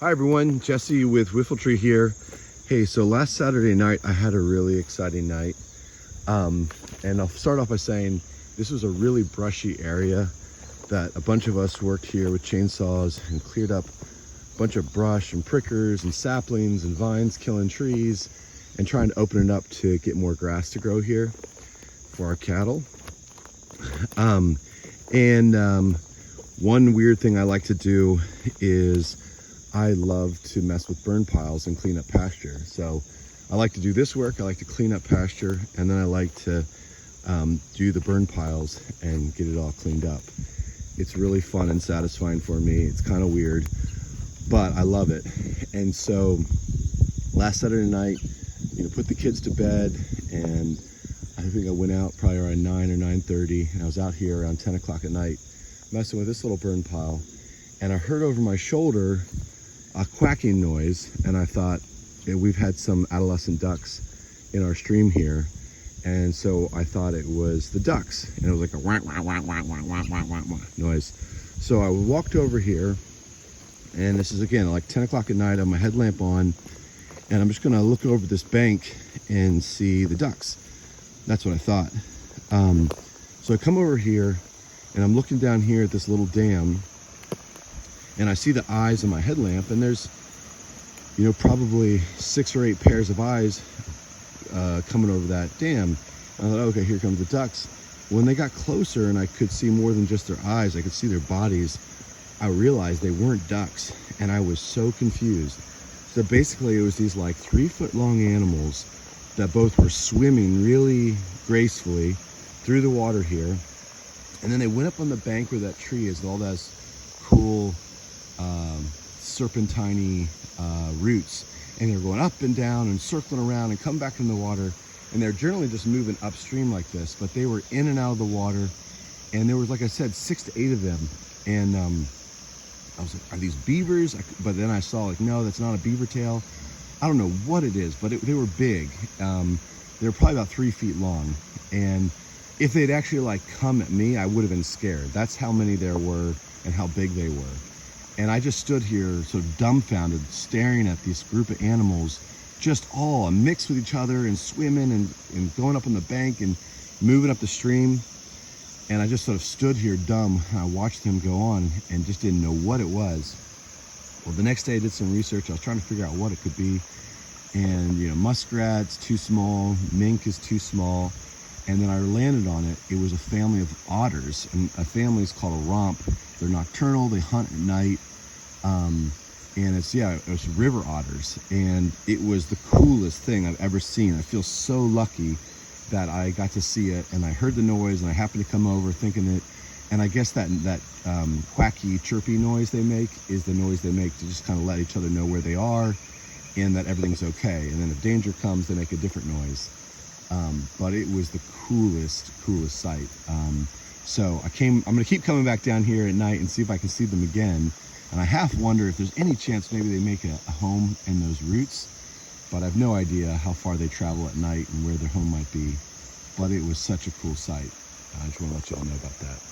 Hi everyone, Jesse with Whiffletree here. Hey, so last Saturday night I had a really exciting night. And I'll start off by saying this was a really brushy area that a bunch of us worked here with chainsaws and cleared up a bunch of brush and prickers and saplings and vines killing trees and trying to open it up to get more grass to grow here for our cattle. One weird thing I like to do is I love to mess with burn piles and clean up pasture. So I like to do this work. I like to clean up pasture, and then I like to do the burn piles and get it all cleaned up. It's really fun and satisfying for me. It's kind of weird, but I love it. And so last Saturday night, put the kids to bed, and I think I went out probably around 9 or 9:30, and I was out here around 10 o'clock at night messing with this little burn pile, and I heard over my shoulder a quacking noise, and I thought, we've had some adolescent ducks in our stream here, and so I thought it was the ducks, and it was like a whack, whack, whack, whack, whack, whack, whack, whack, whack noise. So I walked over here, and this is again like 10 o'clock at night. I have my headlamp on, and I'm just gonna look over this bank and see the ducks. That's what I thought. So I come over here, and I'm looking down here at this little dam, and I see the eyes in my headlamp, and there's, probably 6 or 8 pairs of eyes coming over that dam. I thought, okay, here come the ducks. When they got closer and I could see more than just their eyes, I could see their bodies, I realized they weren't ducks, and I was so confused. So basically it was these like 3-foot long animals that both were swimming really gracefully through the water here, and then they went up on the bank where that tree is, and all those cool serpentine roots, and they're going up and down and circling around and come back in the water, and they're generally just moving upstream like this, but they were in and out of the water, and there was, like I said, 6 to 8 of them, and I was like, are these beavers? But then I saw, like, no, that's not a beaver tail. I don't know what it is, but they were big. They were probably about 3 feet long, and if they'd actually like come at me, I would have been scared. That's how many there were and how big they were. And I just stood here sort of dumbfounded, staring at this group of animals, just all mixed with each other and swimming and going up on the bank and moving up the stream. And I just sort of stood here dumb, and I watched them go on and just didn't know what it was. Well, the next day I did some research. I was trying to figure out what it could be. And, muskrat's too small, mink is too small. And then I landed on it. It was a family of otters, and a family is called a romp. They're nocturnal, they hunt at night. And it was river otters. And it was the coolest thing I've ever seen. I feel so lucky that I got to see it, and I heard the noise, and I happened to come over thinking it. And I guess that quacky, chirpy noise they make is the noise they make to just kind of let each other know where they are and that everything's okay. And then if danger comes, they make a different noise. But it was the coolest sight. So I'm gonna keep coming back down here at night and see if I can see them again. And I half wonder if there's any chance maybe they make a home in those roots, but I have no idea how far they travel at night and where their home might be. But it was such a cool sight. I just want to let you all know about that.